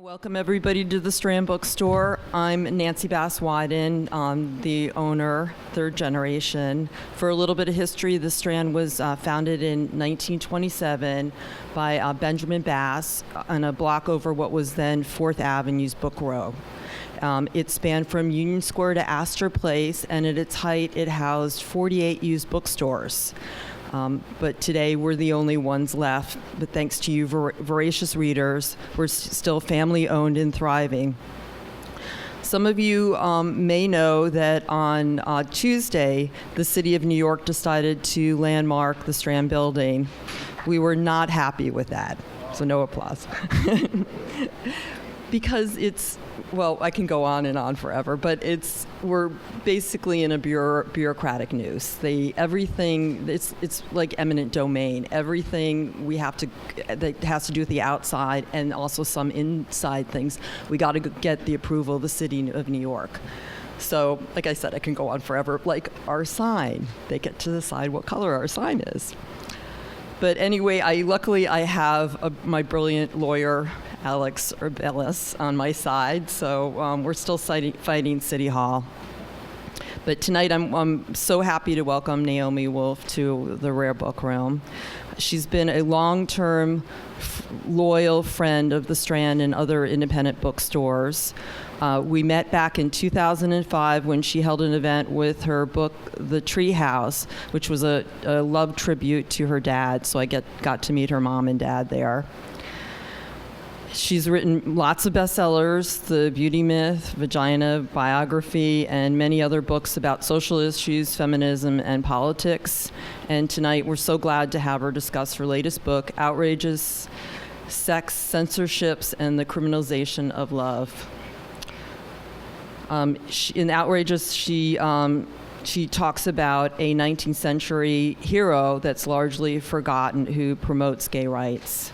Welcome everybody to the Strand Bookstore. I'm Nancy Bass-Wyden, the owner, third generation. For a little bit of history, the Strand was founded in 1927 by Benjamin Bass on a block over what was then 4th Avenue's Book Row. It spanned from Union Square to Astor Place, and at its height, it housed 48 used bookstores. But today we're the only ones left, but thanks to you voracious readers, we're still family owned and thriving. Some of you may know that on Tuesday, the city of New York decided to landmark the Strand building. We were not happy with that, so no applause. Because it's, well, I can go on and on forever, but we're basically in a bureaucratic noose. It's like eminent domain. Everything that has to do with the outside and also some inside things, we got to get the approval of the city of New York. So, like I said, I can go on forever. Like our sign, they get to decide what color our sign is. But anyway, luckily I have my brilliant lawyer, Alex Urbellis, on my side, so we're still fighting City Hall. But tonight I'm so happy to welcome Naomi Wolf to the Rare Book Room. She's been a long-term, loyal friend of the Strand and other independent bookstores. We met back in 2005 when she held an event with her book, The Treehouse, which was a love tribute to her dad, so I got to meet her mom and dad there. She's written lots of bestsellers, The Beauty Myth, Vagina Biography, and many other books about social issues, feminism, and politics. And tonight we're so glad to have her discuss her latest book, Outrages, Sex, Censorships, and the Criminalization of Love. In Outrages, she talks about a 19th century hero that's largely forgotten who promotes gay rights.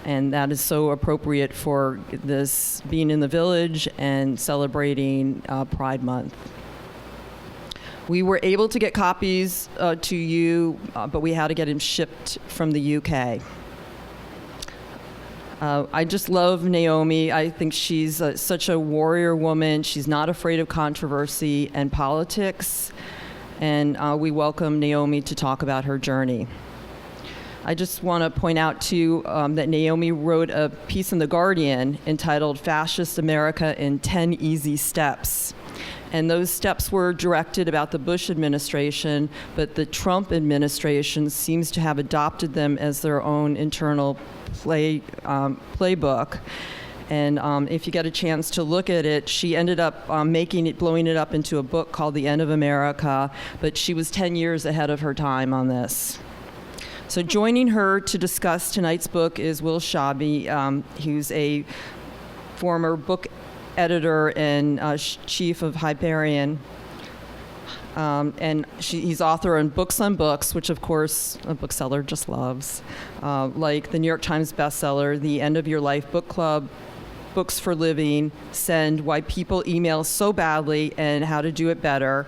And that is so appropriate for this being in the Village and celebrating Pride Month. We were able to get copies to you, but we had to get them shipped from the UK. I just love Naomi. I think she's such a warrior woman. She's not afraid of controversy and politics. And we welcome Naomi to talk about her journey. I just want to point out, too, that Naomi wrote a piece in The Guardian entitled Fascist America in 10 Easy Steps. And those steps were directed about the Bush administration, but the Trump administration seems to have adopted them as their own internal playbook. And if you get a chance to look at it, she ended up blowing it up into a book called The End of America, but she was 10 years ahead of her time on this. So joining her to discuss tonight's book is Will Shabi, who's a former book editor and chief of Hyperion. And he's author on Books, which of course a bookseller just loves, like the New York Times bestseller, The End of Your Life Book Club, Books for Living, Send, Why People Email So Badly and How to Do It Better.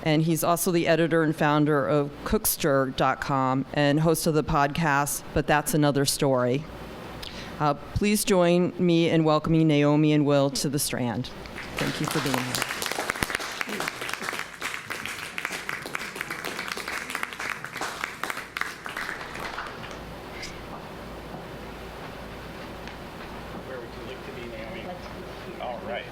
And he's also the editor and founder of Cookster.com and host of the podcast, But That's Another Story. Please join me in welcoming Naomi and Will to the Strand. Thank you for being here. Where would you like to be, Naomi? All right.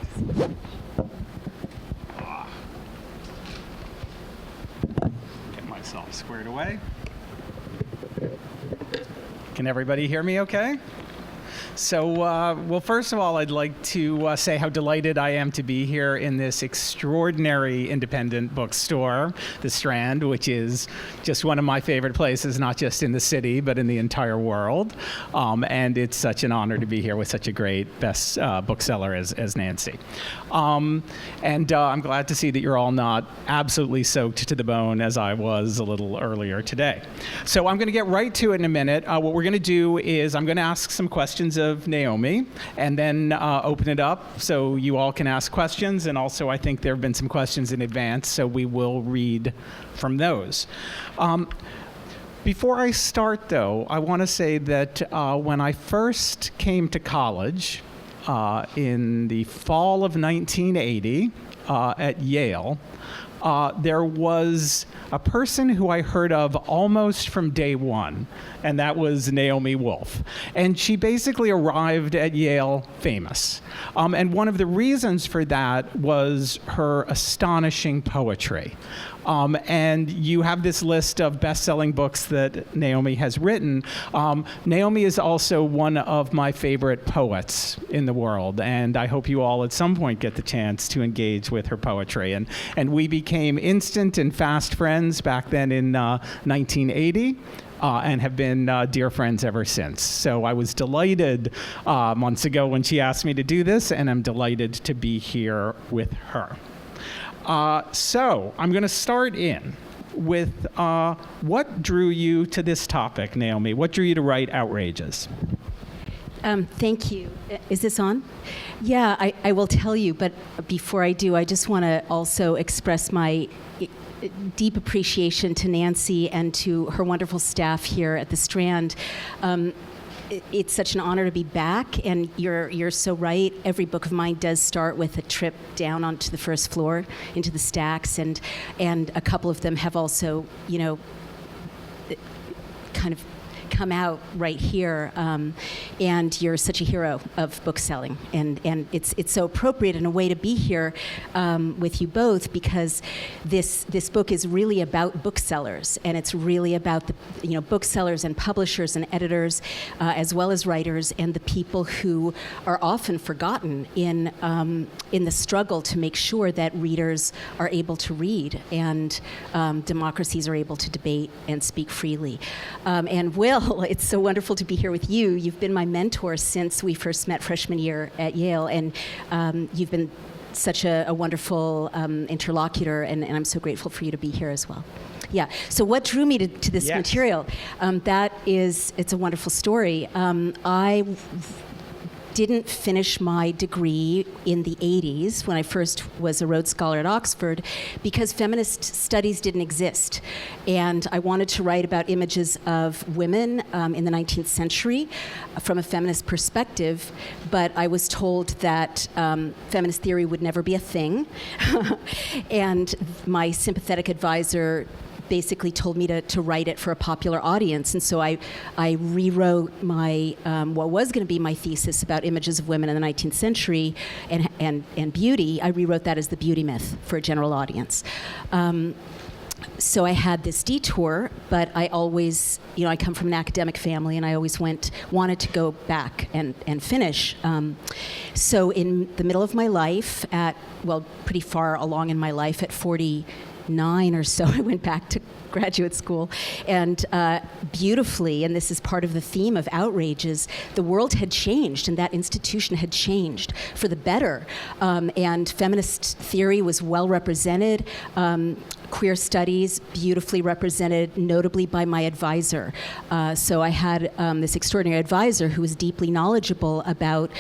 Get myself squared away. Can everybody hear me okay? So, well, first of all, I'd like to say how delighted I am to be here in this extraordinary independent bookstore, The Strand, which is just one of my favorite places, not just in the city, but in the entire world. And it's such an honor to be here with such a great best bookseller as Nancy. And I'm glad to see that you're all not absolutely soaked to the bone as I was a little earlier today. So I'm going to get right to it in a minute. What we're going to do is I'm going to ask some questions of Naomi and then open it up so you all can ask questions. And also I think there have been some questions in advance, so we will read from those. Before I start, though, I want to say that when I first came to college, in the fall of 1980 at Yale, there was a person who I heard of almost from day one, and that was Naomi Wolf. And she basically arrived at Yale famous. And one of the reasons for that was her astonishing poetry. And you have this list of best-selling books that Naomi has written. Naomi is also one of my favorite poets in the world, and I hope you all at some point get the chance to engage with her poetry. And we became instant and fast friends back then in 1980. And have been dear friends ever since. So I was delighted months ago when she asked me to do this, and I'm delighted to be here with her. So I'm going to start in with what drew you to this topic, Naomi? What drew you to write Outrages? Thank you. Is this on? Yeah, I will tell you, but before I do, I just want to also express my deep appreciation to Nancy and to her wonderful staff here at the Strand. It's such an honor to be back, and you're so right. Every book of mine does start with a trip down onto the first floor into the stacks, and a couple of them have also, kind of come out right here, and you're such a hero of book selling, and it's so appropriate in a way to be here with you both, because this book is really about booksellers, and it's really about the booksellers and publishers and editors, as well as writers, and the people who are often forgotten in the struggle to make sure that readers are able to read and democracies are able to debate and speak freely. And Will, it's so wonderful to be here with you. You've been my mentor since we first met freshman year at Yale, and you've been such a wonderful interlocutor, and I'm so grateful for you to be here as well. Yeah, so what drew me to this material? It's a wonderful story. I didn't finish my degree in the 80s when I first was a Rhodes Scholar at Oxford, because feminist studies didn't exist. And I wanted to write about images of women in the 19th century from a feminist perspective, but I was told that feminist theory would never be a thing. And my sympathetic advisor basically told me to write it for a popular audience, and so I rewrote my what was going to be my thesis about images of women in the 19th century and beauty. I rewrote that as the beauty myth for a general audience. So I had this detour, but I always, I come from an academic family, and I always wanted to go back and finish. So in the middle of my life, pretty far along in my life, at 49 or so, I went back to graduate school, and beautifully, and this is part of the theme of Outrages, the world had changed, and that institution had changed for the better, and feminist theory was well represented, queer studies beautifully represented, notably by my advisor. So I had this extraordinary advisor who was deeply knowledgeable about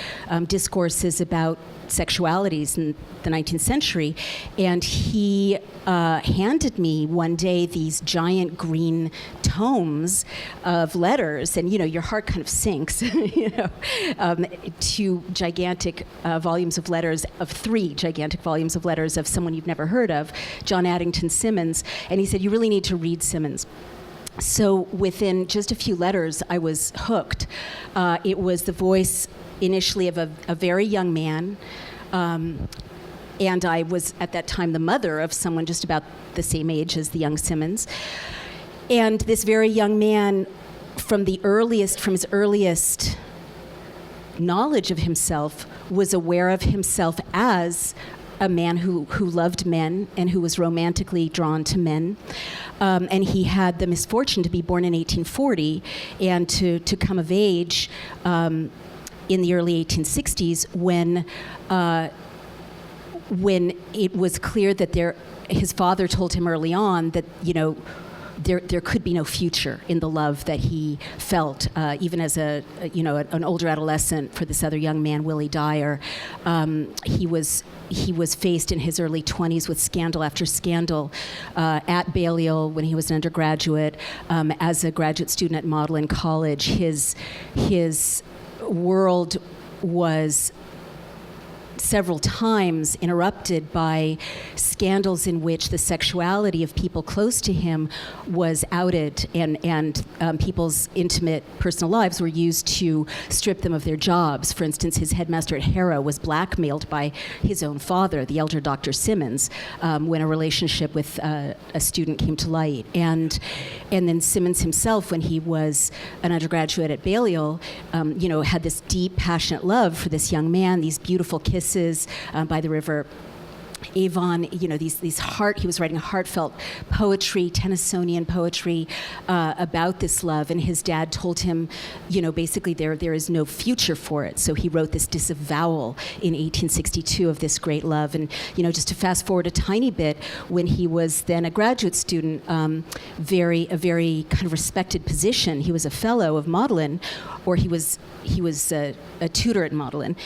discourses about sexualities in the 19th century, and he handed me one day these giant green tomes of letters, and your heart kind of sinks, to gigantic volumes of letters, of 3 gigantic volumes of letters of someone you've never heard of, John Addington Symonds, and he said, you really need to read Symonds. So within just a few letters, I was hooked. It was the voice initially of a very young man, and I was at that time the mother of someone just about the same age as the young Symonds. And this very young man, from his earliest knowledge of himself, was aware of himself as a man who loved men and who was romantically drawn to men. And he had the misfortune to be born in 1840 and to come of age in the early 1860s when it was clear that his father told him early on that, there could be no future in the love that he felt, even as an older adolescent for this other young man, Willie Dyer. He was faced in his early 20s with scandal after scandal at Balliol when he was an undergraduate, as a graduate student at Magdalen College. His world was several times interrupted by scandals in which the sexuality of people close to him was outed, and people's intimate personal lives were used to strip them of their jobs. For instance, his headmaster at Harrow was blackmailed by his own father, the elder Dr. Symonds, when a relationship with a student came to light. And then Symonds himself, when he was an undergraduate at Balliol, had this deep, passionate love for this young man, these beautiful kisses by the river Avon, he was writing heartfelt poetry, Tennysonian poetry about this love, and his dad told him, basically there is no future for it. So he wrote this disavowal in 1862 of this great love. And, just to fast forward a tiny bit, when he was then a graduate student, a very kind of respected position. He was a fellow of Magdalen, or he was a tutor at Magdalen.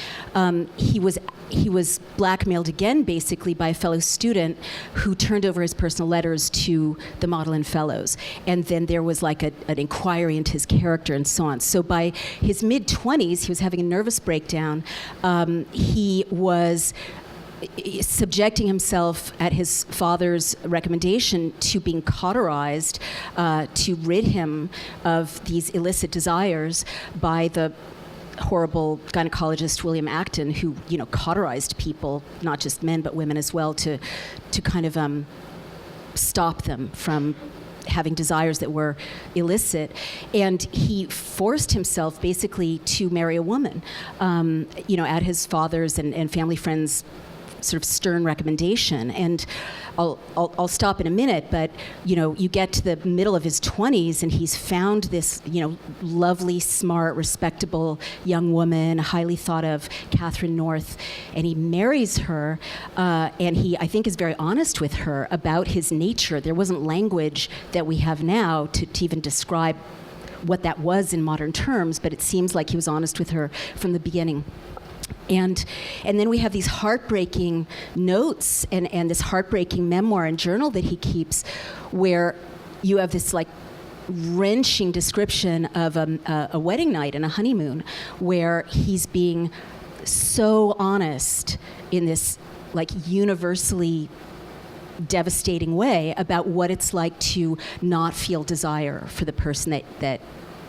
He was blackmailed again, basically, by a fellow student who turned over his personal letters to the Magdalen Fellows. And then there was like an inquiry into his character and so on. So by his mid-20s, he was having a nervous breakdown. He was subjecting himself, at his father's recommendation, to being cauterized to rid him of these illicit desires by the horrible gynecologist William Acton, who cauterized people, not just men but women as well, to kind of stop them from having desires that were illicit. And he forced himself basically to marry a woman, at his father's and family friends' sort of stern recommendation. And I'll stop in a minute, but you get to the middle of his 20s and he's found this lovely, smart, respectable young woman, highly thought of, Catherine North, and he marries her, and he, I think, is very honest with her about his nature. There wasn't language that we have now to even describe what that was in modern terms, but it seems like he was honest with her from the beginning. And then we have these heartbreaking notes and this heartbreaking memoir and journal that he keeps, where you have this wrenching description of a wedding night and a honeymoon, where he's being so honest in this universally devastating way about what it's like to not feel desire for the person that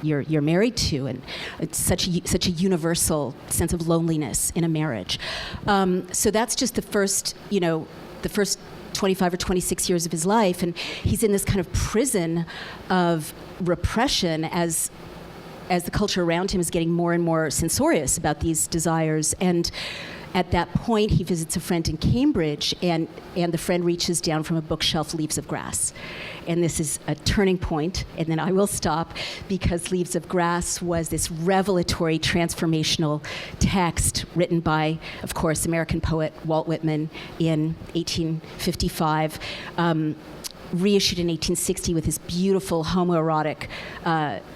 you're married to, and it's such a universal sense of loneliness in a marriage. So that's just the first 25 or 26 years of his life, and he's in this kind of prison of repression as the culture around him is getting more and more censorious about these desires. And at that point, he visits a friend in Cambridge, and the friend reaches down from a bookshelf Leaves of Grass. And this is a turning point, and then I will stop, because Leaves of Grass was this revelatory, transformational text written by, of course, American poet Walt Whitman in 1855, reissued in 1860 with his beautiful homoerotic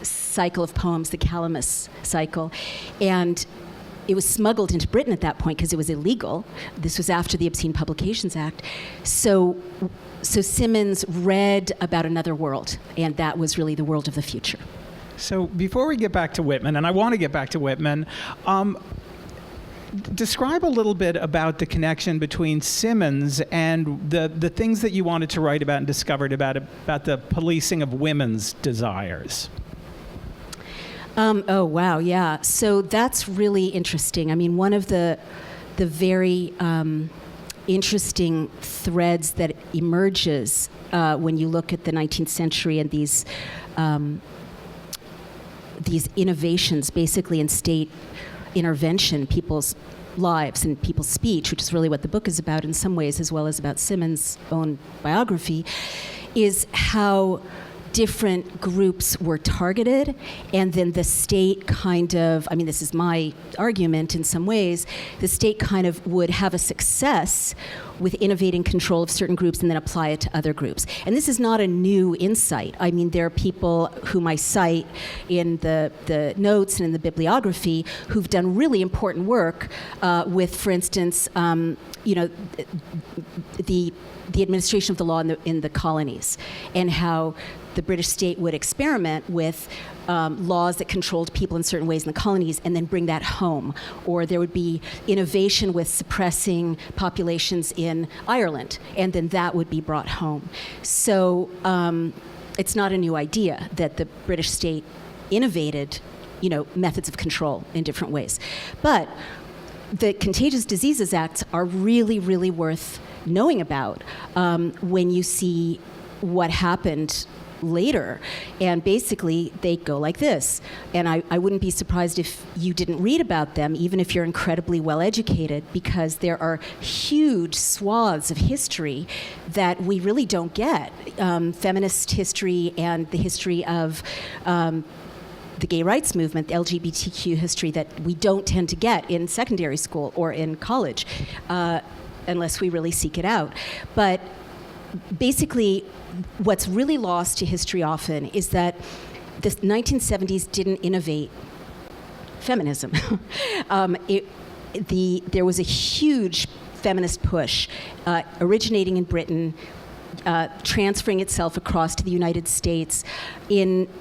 cycle of poems, the Calamus cycle. And it was smuggled into Britain at that point because it was illegal. This was after the Obscene Publications Act. So Symonds read about another world, and that was really the world of the future. So before we get back to Whitman, and I want to get back to Whitman, describe a little bit about the connection between Symonds and the things that you wanted to write about and discovered about the policing of women's desires. Oh, wow, yeah. So that's really interesting. I mean, one of the very interesting threads that emerges when you look at the 19th century and these innovations, basically, in state intervention, people's lives and people's speech, which is really what the book is about in some ways, as well as about Symonds' own biography, is how different groups were targeted, and then the state kind of, this is my argument in some ways, the state kind of would have a success with innovating control of certain groups and then apply it to other groups. And this is not a new insight. There are people whom I cite in the notes and in the bibliography who've done really important work with, for instance, the administration of the law in the colonies, and how the British state would experiment with laws that controlled people in certain ways in the colonies and then bring that home. Or there would be innovation with suppressing populations in Ireland, and then that would be brought home. So it's not a new idea that the British state innovated, methods of control in different ways. But the Contagious Diseases Acts are really, really worth knowing about when you see what happened later. And basically, they go like this. And I wouldn't be surprised if you didn't read about them, even if you're incredibly well educated, because there are huge swaths of history that we really don't get. Feminist history and the history of the gay rights movement, the LGBTQ history that we don't tend to get in secondary school or in college, unless we really seek it out. But basically, what's really lost to history often is that the 1970s didn't innovate feminism. There was a huge feminist push originating in Britain, transferring itself across to the United States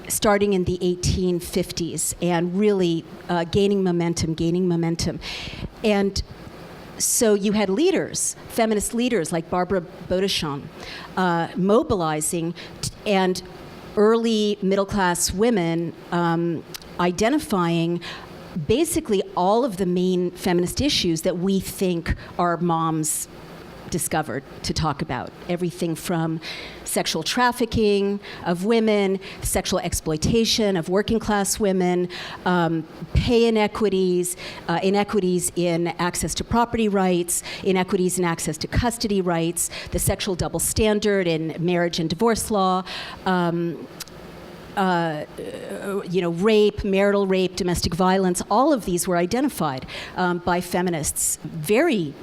starting in the 1850s and really gaining momentum. And so you had leaders, feminist leaders like Barbara Beaudeschon, mobilizing, and early middle-class women identifying basically all of the main feminist issues that we think our moms discovered to talk about. Everything from sexual trafficking of women, sexual exploitation of working class women, pay inequities, inequities in access to property rights, inequities in access to custody rights, the sexual double standard in marriage and divorce law, rape, marital rape, domestic violence. All of these were identified by feminists very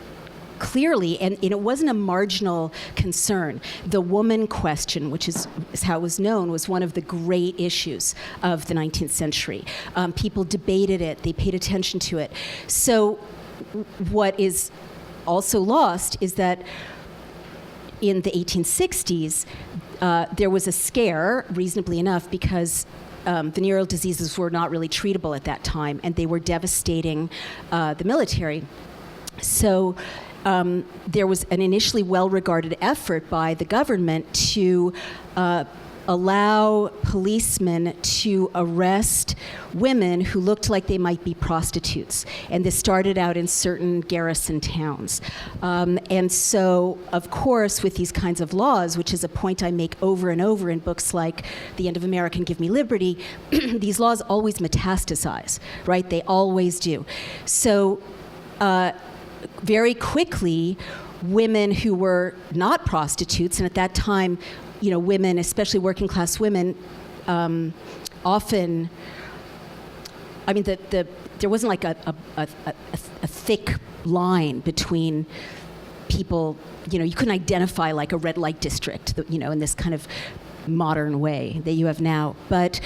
clearly, and it wasn't a marginal concern. The woman question, which is how it was known, was one of the great issues of the 19th century. People debated it, they paid attention to it. So what is also lost is that in the 1860s, there was a scare, reasonably enough, because venereal diseases were not really treatable at that time, and they were devastating the military. So there was an initially well-regarded effort by the government to allow policemen to arrest women who looked like they might be prostitutes. And this started out in certain garrison towns. And so, of course, with these kinds of laws, which is a point I make over and over in books like The End of America and Give Me Liberty, these laws always metastasize, right? They always do. So very quickly, women who were not prostitutes, and at that time, women, especially working class women, often, there wasn't like a thick line between people, you couldn't identify like a red light district, in this kind of modern way that you have now. But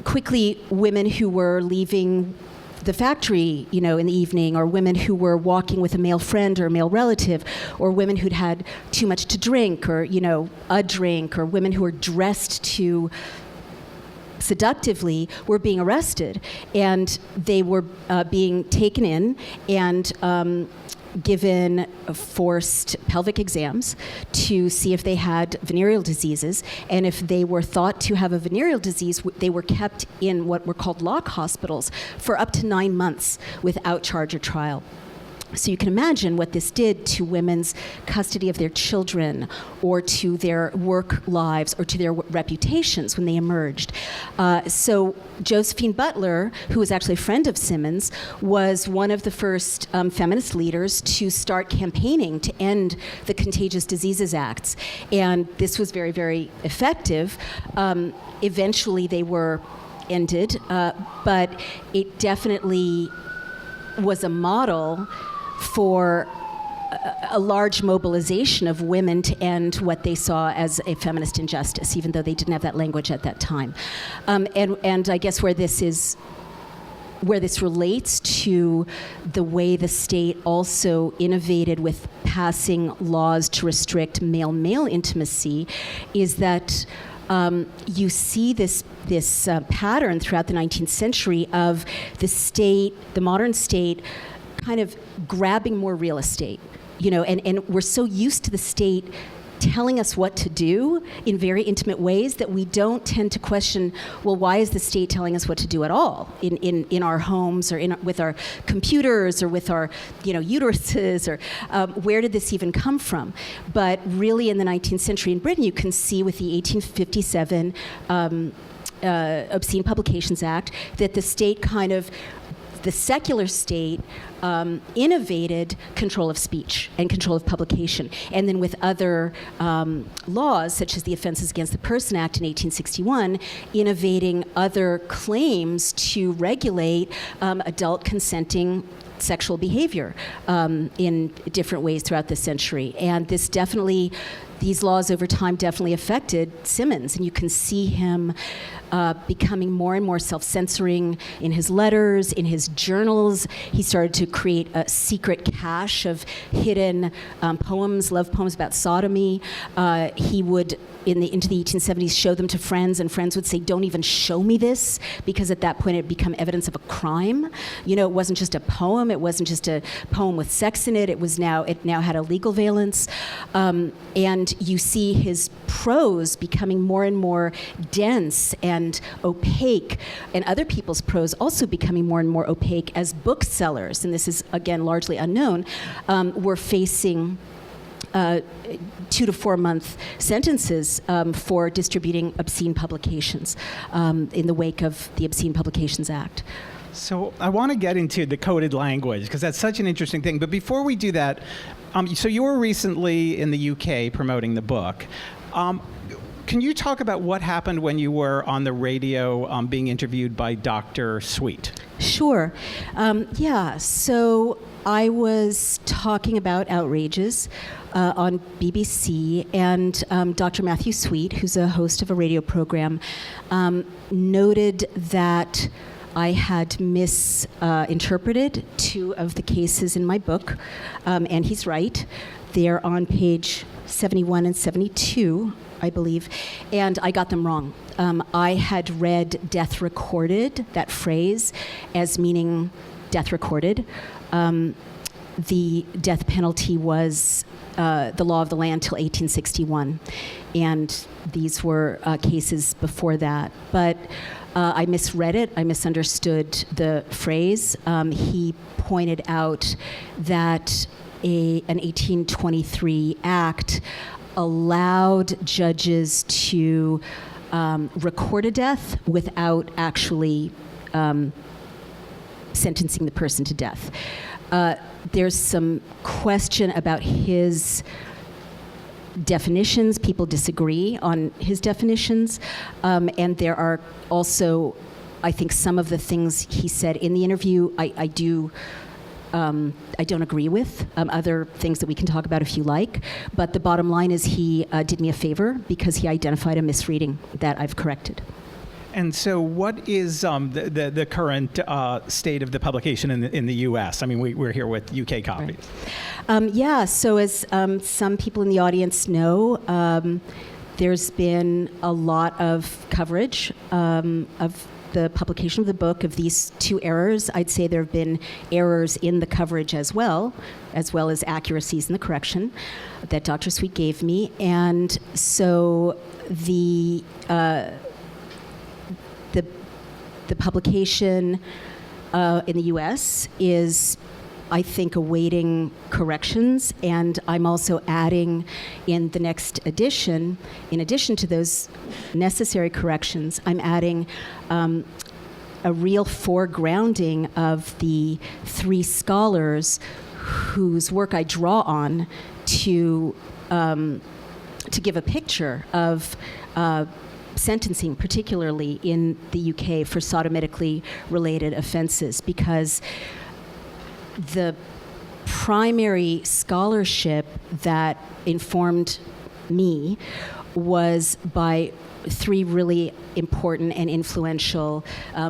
quickly, women who were leaving the factory, in the evening, or women who were walking with a male friend or a male relative, or women who'd had too much to drink, or, a drink, or women who were dressed too seductively were being arrested. And they were being taken in and given forced pelvic exams to see if they had venereal diseases. And if they were thought to have a venereal disease, they were kept in what were called lock hospitals for up to 9 months without charge or trial. So you can imagine what this did to women's custody of their children, or to their work lives, or to their reputations when they emerged. So Josephine Butler, who was actually a friend of Symonds, was one of the first feminist leaders to start campaigning to end the Contagious Diseases Acts. And this was very, very effective. Eventually they were ended, but it definitely was a model for a large mobilization of women to end what they saw as a feminist injustice, even though they didn't have that language at that time. And I guess where this relates to the way the state also innovated with passing laws to restrict male-male intimacy is that you see this pattern throughout the 19th century of the state, the modern state, kind of grabbing more real estate, and we're so used to the state telling us what to do in very intimate ways that we don't tend to question, well, why is the state telling us what to do at all in our homes or with our computers or with our uteruses, or where did this even come from? But really in the 19th century in Britain, you can see with the 1857 Obscene Publications Act that the state the secular state innovated control of speech and control of publication. And then with other laws, such as the Offenses Against the Person Act in 1861, innovating other claims to regulate adult consenting sexual behavior in different ways throughout the century. And these laws over time definitely affected Symonds, and you can see him becoming more and more self-censoring in his letters, in his journals. He started to create a secret cache of hidden poems, love poems about sodomy. He would, into the 1870s, show them to friends, and friends would say, don't even show me this, because at that point it had become evidence of a crime. It wasn't just a poem, it wasn't just a poem with sex in it, it now had a legal valence. And you see his prose becoming more and more dense and opaque, and other people's prose also becoming more and more opaque as booksellers, and this is again largely unknown, were facing 2 to 4 month sentences for distributing obscene publications in the wake of the Obscene Publications Act. So I want to get into the coded language, because that's such an interesting thing. But before we do that, so you were recently in the UK promoting the book. Can you talk about what happened when you were on the radio being interviewed by Dr. Sweet? Sure. So I was talking about outrages on BBC, and Dr. Matthew Sweet, who's a host of a radio program, noted that I had misinterpreted 2 of the cases in my book, and he's right. They're on page 71 and 72, I believe, and I got them wrong. I had read death recorded, that phrase, as meaning death recorded. The death penalty was the law of the land till 1861, and these were cases before that. But I misread it. I misunderstood the phrase. He pointed out that an 1823 act allowed judges to record a death without actually sentencing the person to death. There's some question about his definitions. People disagree on his definitions. And there are also, I think, some of the things he said in the interview I don't agree with. Other things that we can talk about if you like. But the bottom line is he did me a favor because he identified a misreading that I've corrected. And so what is the current state of the publication in the U.S.? I mean, we're here with UK copies. Right. So as some people in the audience know, there's been a lot of coverage of the publication of the book, of these 2 errors. I'd say there have been errors in the coverage as well as accuracies in the correction that Dr. Sweet gave me. And so the publication in the U.S. is, I think, awaiting corrections, and I'm also adding in the next edition, in addition to those necessary corrections, I'm adding a real foregrounding of the 3 scholars whose work I draw on to give a picture of sentencing, particularly in the UK, for sodomitically related offenses, because the primary scholarship that informed me was by three really important and influential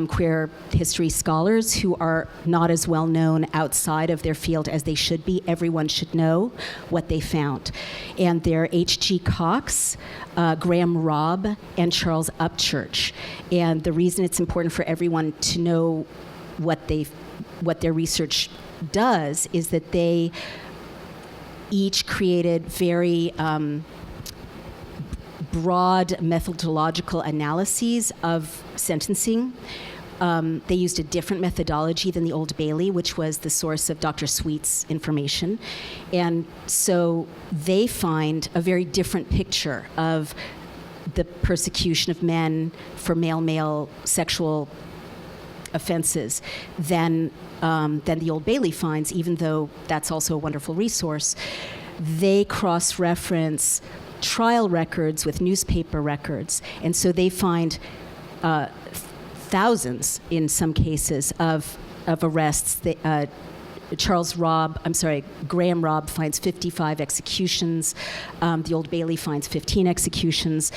queer history scholars who are not as well known outside of their field as they should be. Everyone should know what they found. And they're H.G. Cox, Graham Robb, and Charles Upchurch. And the reason it's important for everyone to know what their research does is that they each created very broad methodological analyses of sentencing. They used a different methodology than the Old Bailey, which was the source of Dr. Sweet's information. And so they find a very different picture of the persecution of men for male-male sexual offenses than the Old Bailey finds, even though that's also a wonderful resource. They cross-reference trial records with newspaper records, and so they find thousands, in some cases, of arrests. Graham Robb finds 55 executions. The Old Bailey finds 15 executions.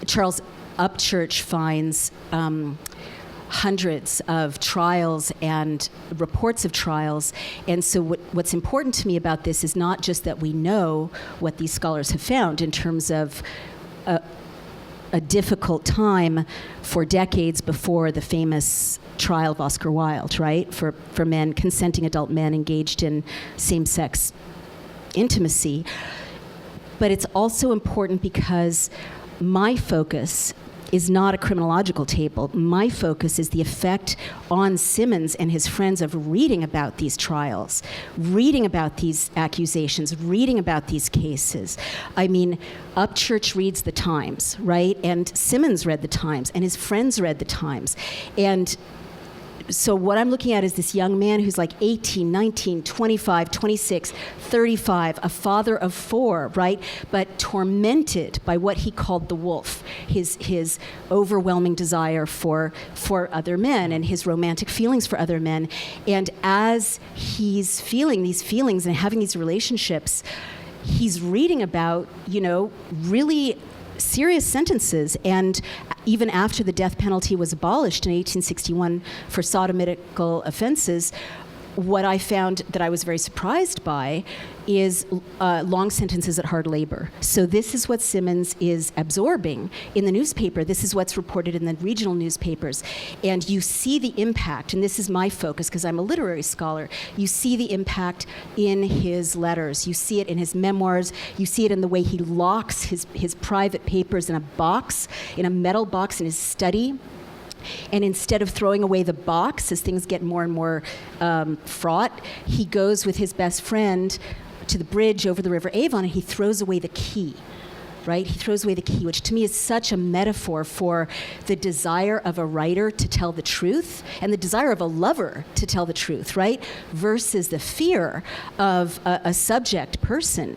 Charles Upchurch finds hundreds of trials and reports of trials. And so what's important to me about this is not just that we know what these scholars have found in terms of a difficult time for decades before the famous trial of Oscar Wilde, right? For men, consenting adult men engaged in same-sex intimacy. But it's also important because my focus is not a criminological table. My focus is the effect on Symonds and his friends of reading about these trials, reading about these accusations, reading about these cases. I mean, Upchurch reads the Times, right? And Symonds read the Times, and his friends read the Times. And so what I'm looking at is this young man who's like 18, 19, 25, 26, 35, a father of 4, right? But tormented by what he called the wolf, his overwhelming desire for other men and his romantic feelings for other men. And as he's feeling these feelings and having these relationships, he's reading about, really serious sentences. And even after the death penalty was abolished in 1861 for sodomitical offenses, what I found that I was very surprised by is long sentences at hard labor. So this is what Symonds is absorbing in the newspaper. This is what's reported in the regional newspapers. And you see the impact, and this is my focus because I'm a literary scholar, you see the impact in his letters. You see it in his memoirs. You see it in the way he locks his private papers in a metal box in his study. And instead of throwing away the box as things get more and more fraught, he goes with his best friend to the bridge over the River Avon and he throws away the key, right? He throws away the key, which to me is such a metaphor for the desire of a writer to tell the truth and the desire of a lover to tell the truth, right? Versus the fear of a subject person,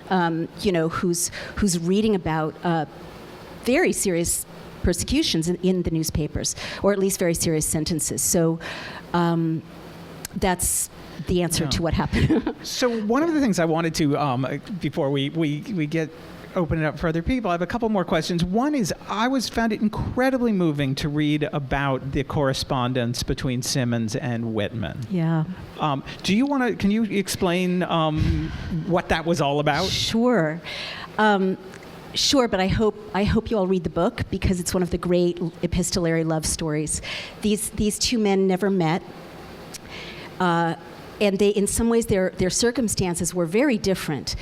who's reading about very serious persecutions in the newspapers, or at least very serious sentences. So that's the answer to what happened. So one of the things I wanted to, before we open it up for other people, I have a couple more questions. One is, I found it incredibly moving to read about the correspondence between Symonds and Whitman. Yeah. Can you explain what that was all about? Sure. Sure, but I hope you all read the book because it's one of the great epistolary love stories. These two men never met, and they, in some ways, their circumstances were very different.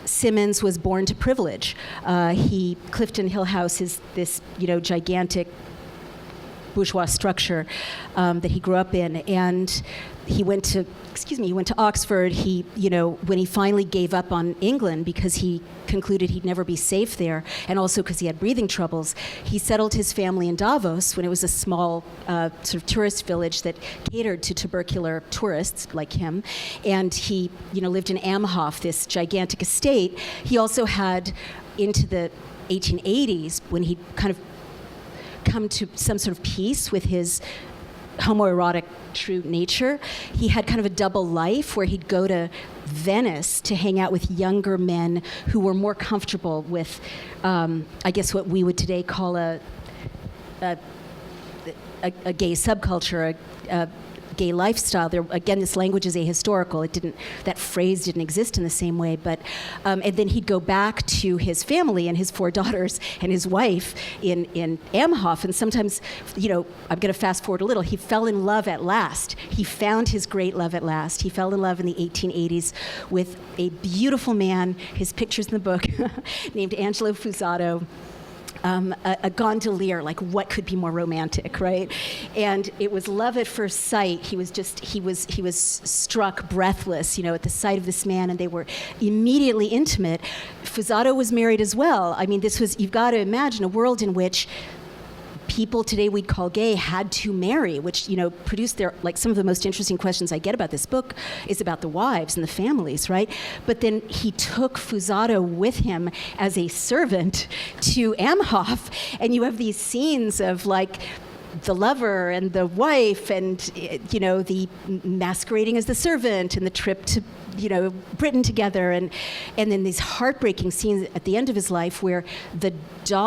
Symonds was born to privilege. Clifton Hill House is this, gigantic bourgeois structure that he grew up in, and he went to Oxford. When he finally gave up on England because he concluded he'd never be safe there, and also because he had breathing troubles, he settled his family in Davos when it was a small sort of tourist village that catered to tubercular tourists like him. And he, lived in Amhof, this gigantic estate. He also had, into the 1880s, when he'd kind of come to some sort of peace with his homoerotic true nature. He had kind of a double life where he'd go to Venice to hang out with younger men who were more comfortable with, I guess, what we would today call a gay subculture, a gay lifestyle. There, again, this language is ahistorical. That phrase didn't exist in the same way. But and then he'd go back to his family and his 4 daughters and his wife in Amhof. And sometimes, I'm going to fast forward a little. He fell in love at last. He found his great love at last. He fell in love in the 1880s with a beautiful man. His picture's in the book, named Angelo Fusato. A gondolier, like what could be more romantic, right? And it was love at first sight. He was struck breathless, at the sight of this man, and they were immediately intimate. Fusato was married as well. I mean, you've got to imagine a world in which people today we'd call gay had to marry, which, produced some of the most interesting questions I get about this book is about the wives and the families, right? But then he took Fusato with him as a servant to Amhof, and you have these scenes of the lover and the wife and, the masquerading as the servant and the trip to, Britain together. And then these heartbreaking scenes at the end of his life where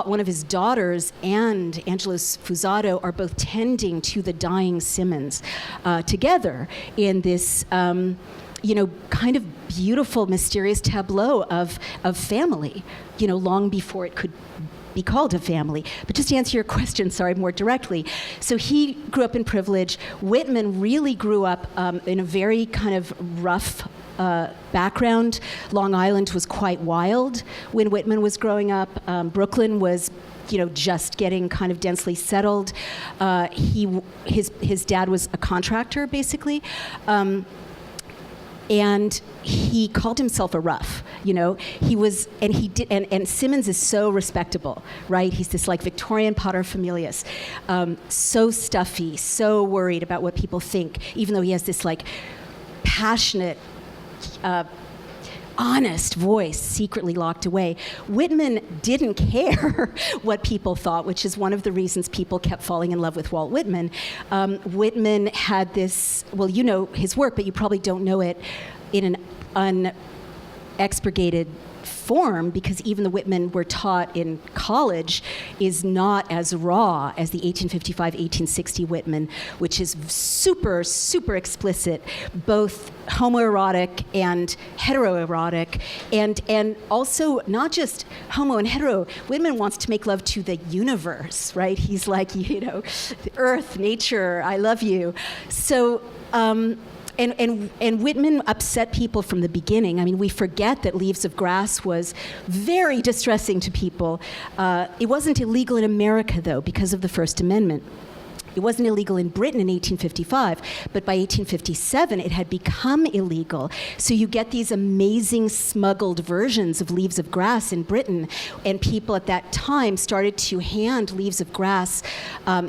one of his daughters and Angelo Fusato are both tending to the dying Symonds together in this, kind of beautiful, mysterious tableau of family, long before it could be called a family. But just to answer your question, more directly. So he grew up in privilege. Whitman really grew up in a very kind of rough background. Long Island was quite wild when Whitman was growing up. Brooklyn was just getting kind of densely settled. His dad was a contractor, basically. And he called himself a rough, he was, and he did, and Symonds is so respectable, right? He's this Victorian paterfamilias, so stuffy, so worried about what people think, even though he has this passionate, honest voice secretly locked away. Whitman didn't care what people thought, which is one of the reasons people kept falling in love with Walt Whitman. Whitman had this, his work, but you probably don't know it in an unexpurgated form, because even the Whitman we're taught in college is not as raw as the 1855-1860 Whitman, which is super, super explicit, both homoerotic and heteroerotic, and also not just homo and hetero. Whitman wants to make love to the universe, right? He's like, earth, nature, I love you. So, And Whitman upset people from the beginning. I mean, we forget that Leaves of Grass was very distressing to people. It wasn't illegal in America, though, because of the First Amendment. It wasn't illegal in Britain in 1855, but by 1857 it had become illegal. So you get these amazing smuggled versions of Leaves of Grass in Britain, and people at that time started to hand Leaves of Grass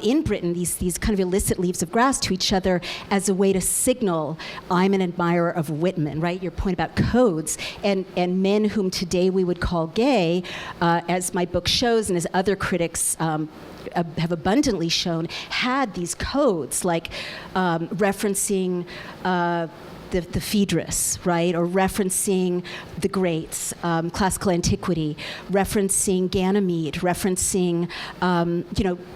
in Britain, these kind of illicit Leaves of Grass, to each other as a way to signal, I'm an admirer of Whitman, right? Your point about codes, and men whom today we would call gay, as my book shows and as other critics have abundantly shown, had these codes, referencing the Phaedrus, right, or referencing the greats, classical antiquity, referencing Ganymede, referencing,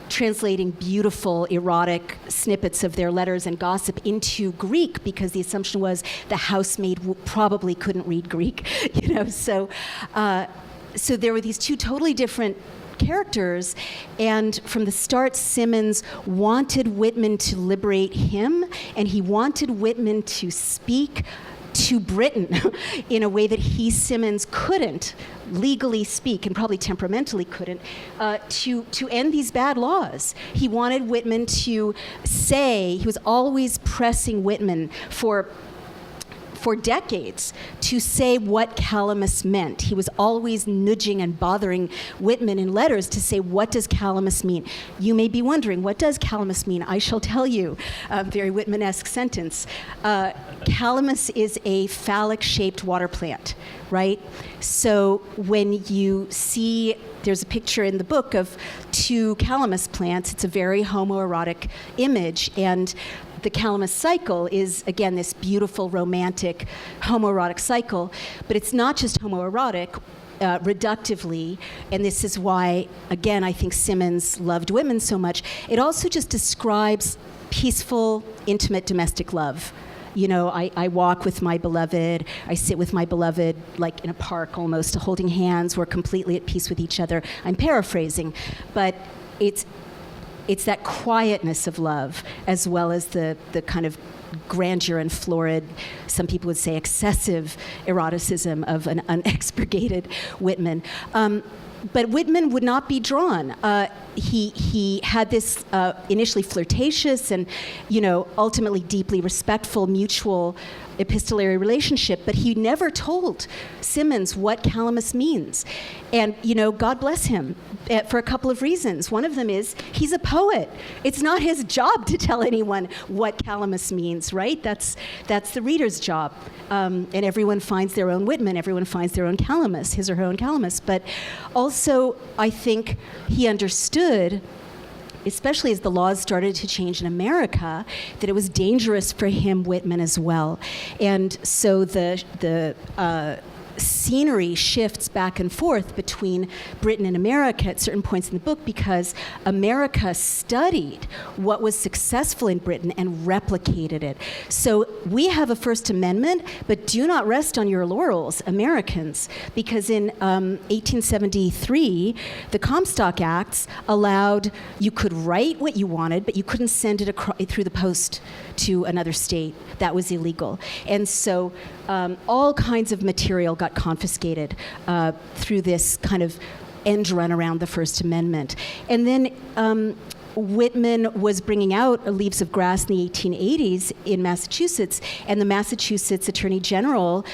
translating beautiful erotic snippets of their letters and gossip into Greek, because the assumption was the housemaid probably couldn't read Greek, So there were these two totally different characters, and from the start, Symonds wanted Whitman to liberate him, and he wanted Whitman to speak to Britain in a way that Symonds couldn't legally speak, and probably temperamentally couldn't, to end these bad laws. He wanted Whitman to say, he was always pressing Whitman for for decades to say what calamus meant. He was always nudging and bothering Whitman in letters to say, what does calamus mean? You may be wondering, what does calamus mean? I shall tell you. Very Whitman-esque sentence. Calamus is a phallic-shaped water plant, right? So when you see, there's a picture in the book of two calamus plants. It's a very homoerotic image, and the calamus cycle is, again, this beautiful, romantic, homoerotic cycle. But it's not just homoerotic, reductively, and this is why, again, I think Symonds loved Whitman so much. It also just describes peaceful, intimate domestic love. You know, I walk with my beloved, I sit with my beloved, like in a park almost, holding hands, we're completely at peace with each other. I'm paraphrasing, but it's that quietness of love, as well as the kind of grandeur and florid, some people would say excessive eroticism of an unexpurgated Whitman. But Whitman would not be drawn. He had this initially flirtatious and, ultimately deeply respectful mutual epistolary relationship, but he never told Symonds what calamus means. And, God bless him for a couple of reasons. One of them is he's a poet. It's not his job to tell anyone what calamus means, right? That's the reader's job. And everyone finds their own Whitman. Everyone finds their own calamus, his or her own calamus. But also, I think he understood, especially as the laws started to change in America, that it was dangerous for him, Whitman, as well. And so the scenery shifts back and forth between Britain and America at certain points in the book, because America studied what was successful in Britain and replicated it. So we have a First Amendment, but do not rest on your laurels, Americans, because in 1873, the Comstock Acts allowed, you could write what you wanted, but you couldn't send it through the post to another state. That was illegal. And so all kinds of material got confiscated through this kind of end run around the First Amendment. And then Whitman was bringing out Leaves of Grass in the 1880s in Massachusetts, and the Massachusetts Attorney General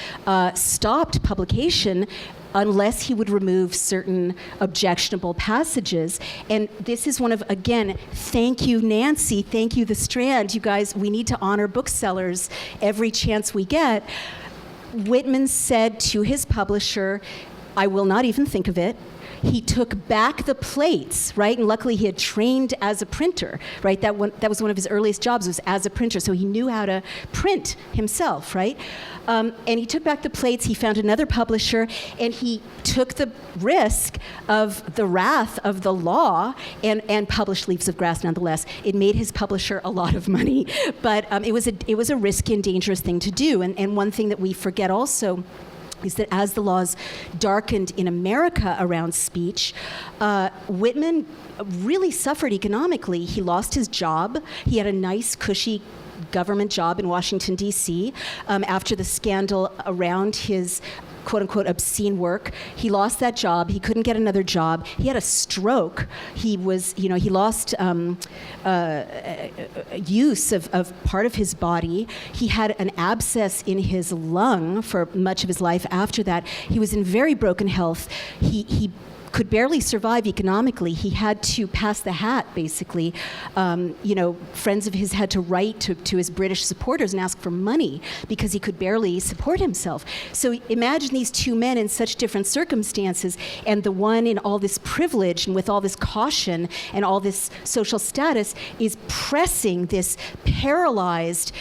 stopped publication unless he would remove certain objectionable passages. And this is one of, again, thank you, Nancy, thank you, The Strand. You guys, we need to honor booksellers every chance we get. Whitman said to his publisher, I will not even think of it. He took back the plates, right? And luckily he had trained as a printer, right? That was one of his earliest jobs, was as a printer. So he knew how to print himself, right? And he took back the plates. He found another publisher, and he took the risk of the wrath of the law and published Leaves of Grass nonetheless. It made his publisher a lot of money, but it was a risky and dangerous thing to do. And one thing that we forget also is that as the laws darkened in America around speech, Whitman really suffered economically. He lost his job. He had a nice, cushy government job in Washington, D.C. After the scandal around his quote-unquote obscene work. He lost that job. He couldn't get another job. He had a stroke. He lost use of part of his body. He had an abscess in his lung for much of his life after that. He was in very broken health. He could barely survive economically. He had to pass the hat, basically. Friends of his had to write to his British supporters and ask for money because he could barely support himself. So imagine these two men in such different circumstances, and the one in all this privilege and with all this caution and all this social status is pressing this paralyzed,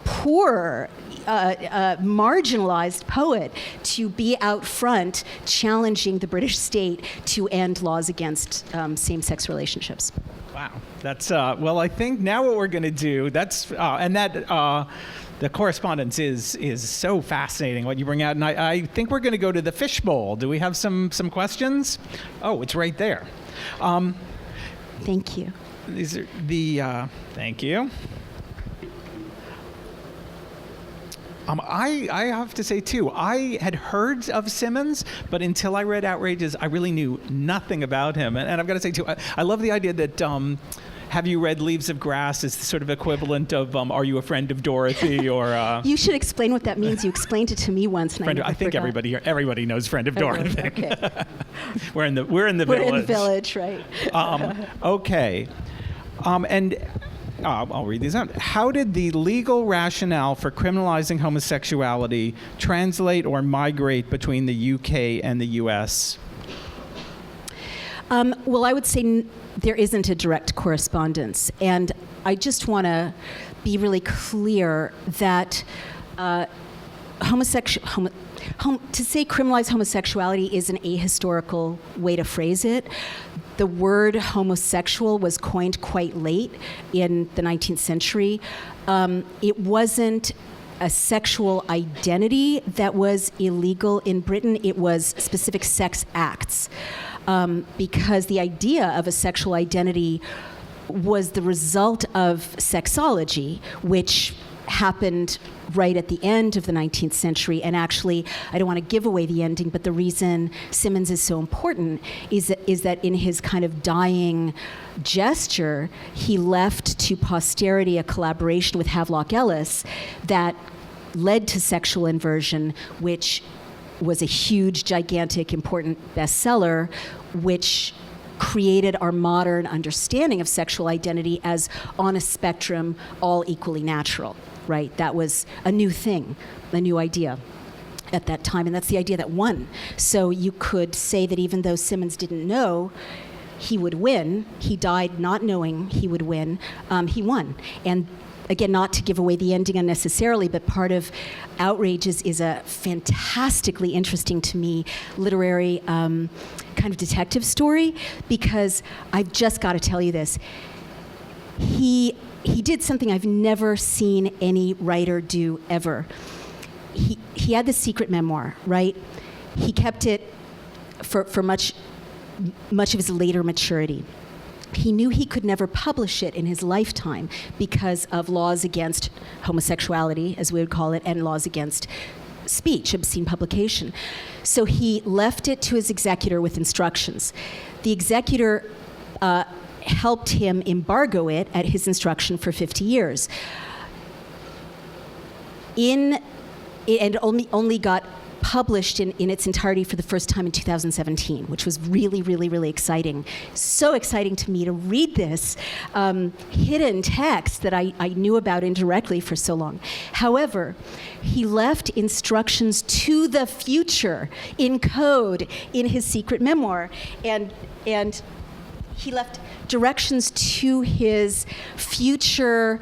poor, marginalized poet to be out front challenging the British state to end laws against same-sex relationships. Wow. That's, well, I think now what we're going to do, the correspondence is so fascinating what you bring out, and I think we're going to go to the fishbowl. Do we have some questions? Oh, it's right there. Thank you. These are thank you. I have to say, too, I had heard of Symonds, but until I read Outrages, I really knew nothing about him. And I've got to say, too, I love the idea that have you read Leaves of Grass is the sort of equivalent of Are You a Friend of Dorothy? Or You should explain what that means. You explained it to me once, and I think forgot. everybody knows Friend of Dorothy. Okay. We're in the village. We're in the village, right? Okay. I'll read these out. How did the legal rationale for criminalizing homosexuality translate or migrate between the UK and the US? Well, I would say there isn't a direct correspondence. And I just want to be really clear that to say criminalize homosexuality is an ahistorical way to phrase it. The word homosexual was coined quite late in the 19th century. It wasn't a sexual identity that was illegal in Britain. It was specific sex acts. Because the idea of a sexual identity was the result of sexology, which happened right at the end of the 19th century. And actually, I don't want to give away the ending, but the reason Symonds is so important is that in his kind of dying gesture, he left to posterity a collaboration with Havelock Ellis that led to Sexual Inversion, which was a huge, gigantic, important bestseller, which created our modern understanding of sexual identity as on a spectrum, all equally natural, right? That was a new thing, a new idea at that time, and that's the idea that won. So you could say that even though Symonds didn't know he would win, he died not knowing he would win, he won. And again, not to give away the ending unnecessarily, but part of Outrages is a fantastically interesting to me literary kind of detective story, because I've just got to tell you this. He did something I've never seen any writer do ever. He had this secret memoir, right? He kept it for much of his later maturity. He knew he could never publish it in his lifetime because of laws against homosexuality, as we would call it, and laws against speech, obscene publication. So he left it to his executor with instructions. The executor helped him embargo it at his instruction for 50 years. And only got published in its entirety for the first time in 2017, which was really, really, really exciting. So exciting to me to read this hidden text that I knew about indirectly for so long. However, he left instructions to the future in code in his secret memoir, and he left directions to his future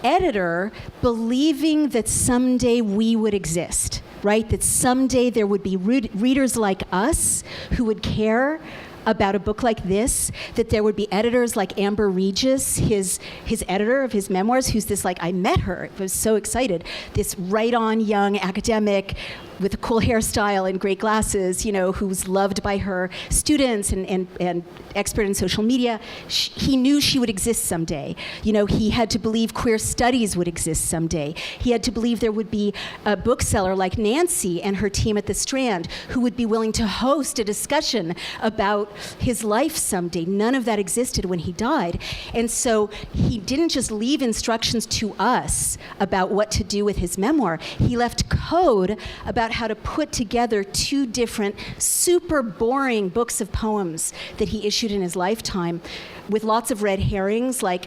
editor, believing that someday we would exist, right? That someday there would be readers like us who would care about a book like this, that there would be editors like Amber Regis, his editor of his memoirs, who's this, like, I met her, I was so excited, this right-on young academic with a cool hairstyle and great glasses, you know, who's loved by her students and expert in social media. He knew she would exist someday. You know, he had to believe queer studies would exist someday. He had to believe there would be a bookseller like Nancy and her team at the Strand who would be willing to host a discussion about his life someday. None of that existed when he died. And so he didn't just leave instructions to us about what to do with his memoir. He left code about how to put together two different super boring books of poems that he issued in his lifetime with lots of red herrings, like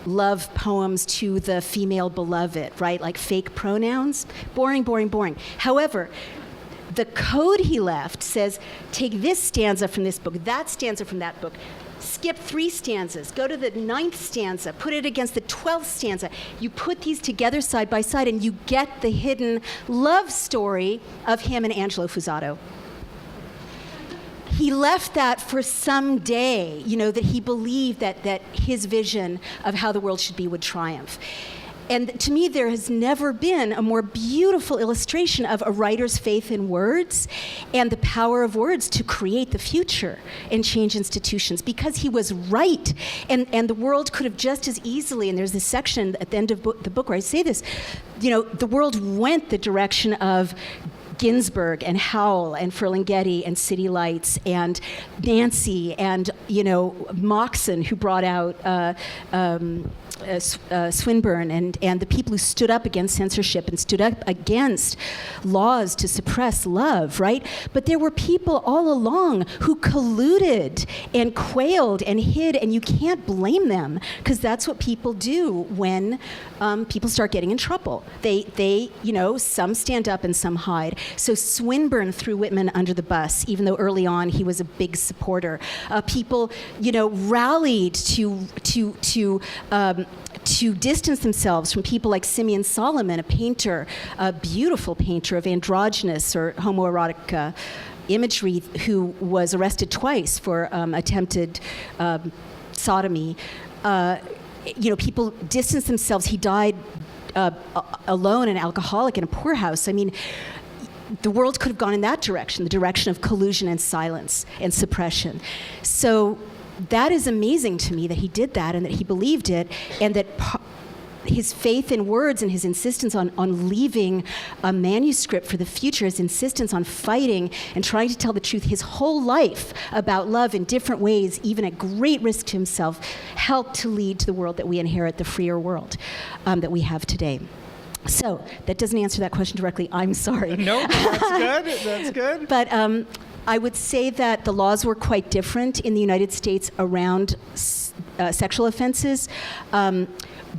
love poems to the female beloved, right? Like fake pronouns. Boring, boring, boring. However, the code he left says, take this stanza from this book, that stanza from that book, skip 3 stanzas, go to the 9th stanza, put it against the 12th stanza. You put these together side by side and you get the hidden love story of him and Angelo Fusato. He left that for some day, you know, that he believed that his vision of how the world should be would triumph. And to me, there has never been a more beautiful illustration of a writer's faith in words and the power of words to create the future and change institutions, because he was right. And the world could have just as easily, and there's this section at the end of the book where I say this, you know, the world went the direction of Ginsberg and Howell and Ferlinghetti and City Lights and Nancy and, Moxon, who brought out Swinburne, and the people who stood up against censorship and stood up against laws to suppress love, right? But there were people all along who colluded and quailed and hid, and you can't blame them, because that's what people do when people start getting in trouble. They, some stand up and some hide. So Swinburne threw Whitman under the bus, even though early on he was a big supporter. People, rallied to distance themselves from people like Simeon Solomon, a painter, a beautiful painter of androgynous or homoerotic imagery, who was arrested twice for attempted sodomy. People distance themselves. He died alone, an alcoholic in a poorhouse. I mean, the world could have gone in that direction, the direction of collusion and silence and suppression. So that is amazing to me, that he did that and that he believed it, and that his faith in words and his insistence on leaving a manuscript for the future, his insistence on fighting and trying to tell the truth his whole life about love in different ways, even at great risk to himself, helped to lead to the world that we inherit, the freer world that we have today. So that doesn't answer that question directly. I'm sorry. No, that's good. That's good. But I would say that the laws were quite different in the United States around sexual offenses.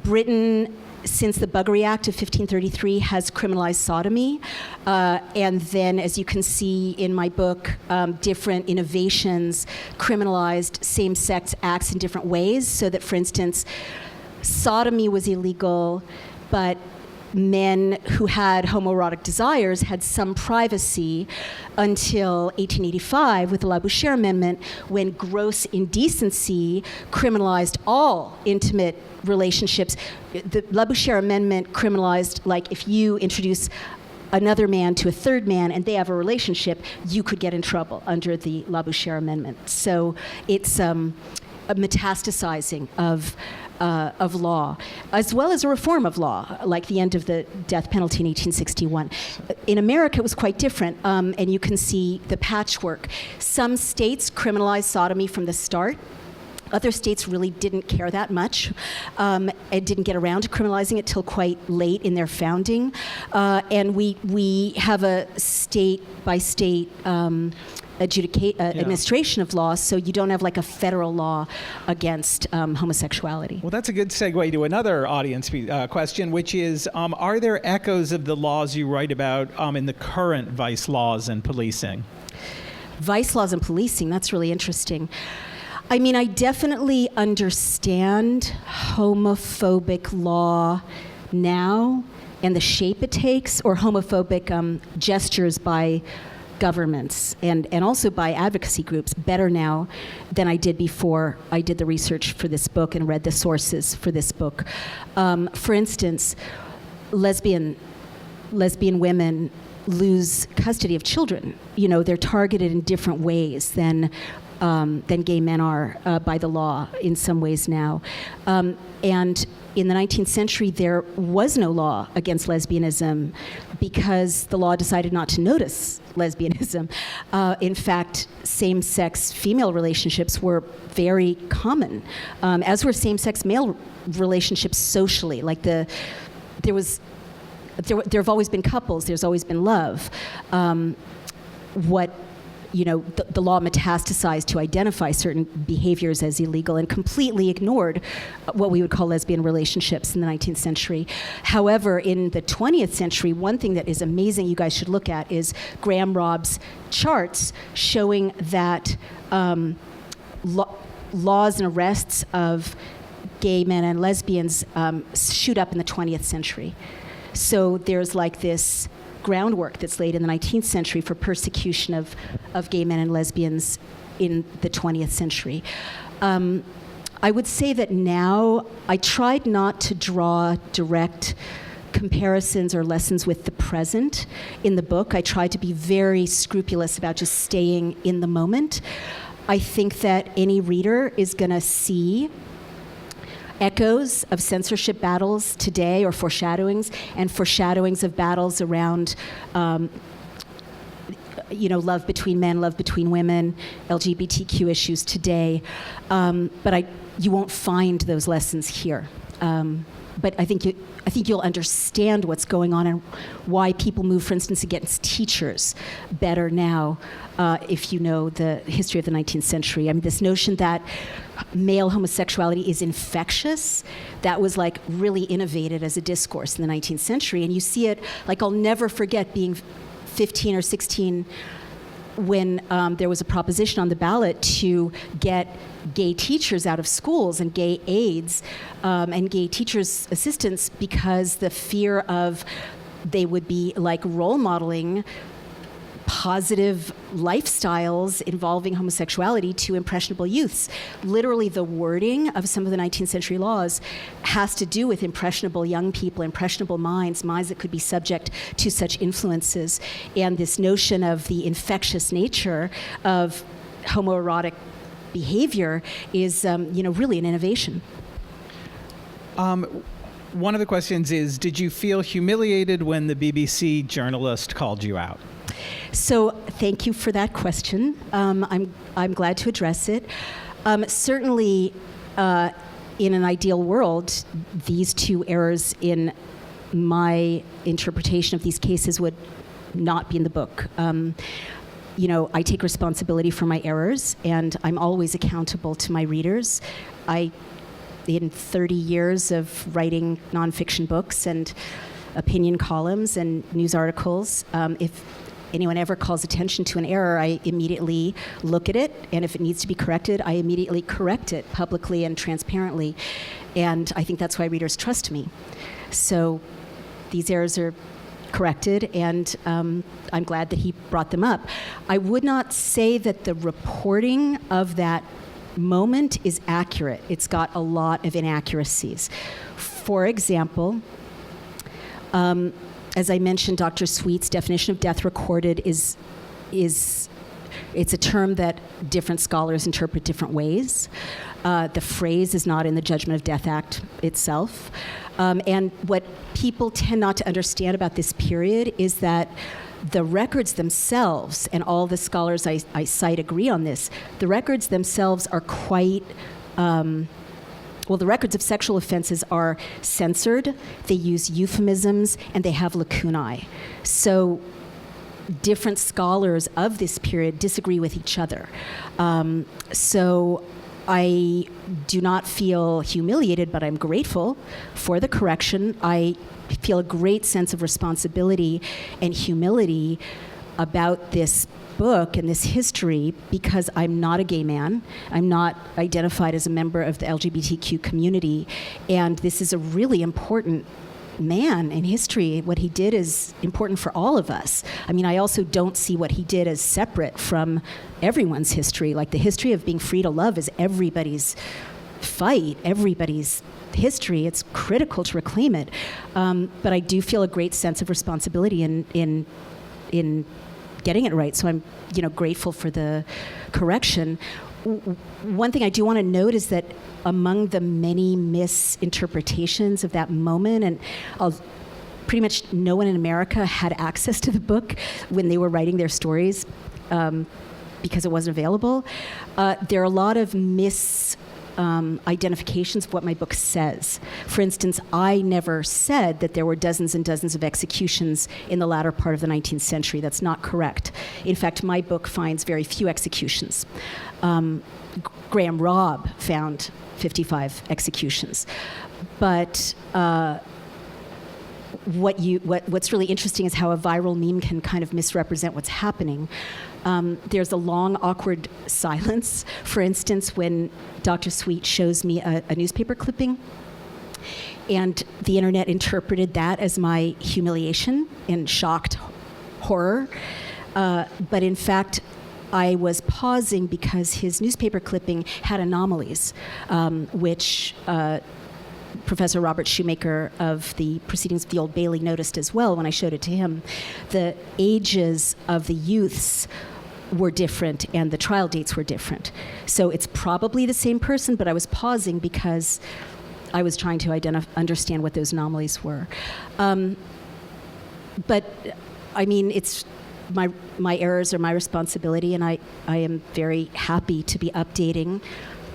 Britain, since the Buggery Act of 1533, has criminalized sodomy. And then, as you can see in my book, different innovations criminalized same-sex acts in different ways, so that, for instance, sodomy was illegal, but men who had homoerotic desires had some privacy until 1885 with the Labouchere Amendment, when gross indecency criminalized all intimate relationships. The Labouchere Amendment criminalized, like, if you introduce another man to a third man and they have a relationship, you could get in trouble under the Labouchere Amendment. So it's a metastasizing of law, as well as a reform of law, like the end of the death penalty in 1861. In America, it was quite different, and you can see the patchwork. Some states criminalized sodomy from the start. Other states really didn't care that much and didn't get around to criminalizing it till quite late in their founding. And we have a state-by-state administration of law, so you don't have like a federal law against homosexuality. Well, that's a good segue to another audience question, which is, are there echoes of the laws you write about in the current vice laws and policing? Vice laws and policing, that's really interesting. I mean, I definitely understand homophobic law now and the shape it takes, or homophobic gestures by governments and also by advocacy groups better now than I did before I did the research for this book and read the sources for this book. For instance, lesbian women lose custody of children. They're targeted in different ways than gay men are by the law in some ways now. And in the 19th century, there was no law against lesbianism because the law decided not to notice lesbianism. In fact, same-sex female relationships were very common, as were same-sex male relationships socially. Like there have always been couples. There's always been love. The law metastasized to identify certain behaviors as illegal and completely ignored what we would call lesbian relationships in the 19th century. However, in the 20th century, one thing that is amazing you guys should look at is Graham Robb's charts showing that laws and arrests of gay men and lesbians shoot up in the 20th century. So there's like this groundwork that's laid in the 19th century for persecution of gay men and lesbians in the 20th century. I would say that now I tried not to draw direct comparisons or lessons with the present in the book. I tried to be very scrupulous about just staying in the moment. I think that any reader is going to see echoes of censorship battles today, or foreshadowings of battles around love between men, love between women, LGBTQ issues today. But you won't find those lessons here. But I think you'll understand what's going on and why people move, for instance, against teachers better now if you know the history of the 19th century. I mean, this notion that male homosexuality is infectious, that was like really innovated as a discourse in the 19th century. And you see it, like I'll never forget being 15 or 16 when there was a proposition on the ballot to get gay teachers out of schools and gay aides and gay teachers' assistants because the fear of they would be like role modeling positive lifestyles involving homosexuality to impressionable youths. Literally, the wording of some of the 19th century laws has to do with impressionable young people, impressionable minds that could be subject to such influences. And this notion of the infectious nature of homoerotic behavior is, really an innovation. One of the questions is, did you feel humiliated when the BBC journalist called you out? So thank you for that question. I'm glad to address it. Certainly, in an ideal world, these two errors in my interpretation of these cases would not be in the book. I take responsibility for my errors, and I'm always accountable to my readers. In 30 years of writing nonfiction books and opinion columns and news articles, if anyone ever calls attention to an error, I immediately look at it, and if it needs to be corrected, I immediately correct it publicly and transparently. And I think that's why readers trust me. So these errors are corrected, and I'm glad that he brought them up. I would not say that the reporting of that moment is accurate. It's got a lot of inaccuracies. For example, as I mentioned, Dr. Sweet's definition of death recorded is it's a term that different scholars interpret different ways. The phrase is not in the Judgment of Death Act itself. And what people tend not to understand about this period is that the records themselves, and all the scholars I cite agree on this, the records themselves are quite the records of sexual offenses are censored, they use euphemisms, and they have lacunae. So different scholars of this period disagree with each other. So I do not feel humiliated, but I'm grateful for the correction. I feel a great sense of responsibility and humility about this book and this history because I'm not a gay man. I'm not identified as a member of the LGBTQ community. And this is a really important man in history. What he did is important for all of us. I mean, I also don't see what he did as separate from everyone's history. Like the history of being free to love is everybody's fight, everybody's history. It's critical to reclaim it. But I do feel a great sense of responsibility in getting it right. So I'm, grateful for the correction. One thing I do want to note is that among the many misinterpretations of that moment, and pretty much no one in America had access to the book when they were writing their stories because it wasn't available. There are a lot of identifications of what my book says. For instance, I never said that there were dozens and dozens of executions in the latter part of the 19th century. That's not correct. In fact, my book finds very few executions. Graham Robb found 55 executions. But what's really interesting is how a viral meme can kind of misrepresent what's happening. There's a long, awkward silence. For instance, when Dr. Sweet shows me a newspaper clipping, and the internet interpreted that as my humiliation and shocked horror. But in fact, I was pausing because his newspaper clipping had anomalies, which Professor Robert Shoemaker of the Proceedings of the Old Bailey noticed as well when I showed it to him. The ages of the youths were different and the trial dates were different. So it's probably the same person, but I was pausing because I was trying to understand what those anomalies were. But I mean, my errors are my responsibility, and I am very happy to be updating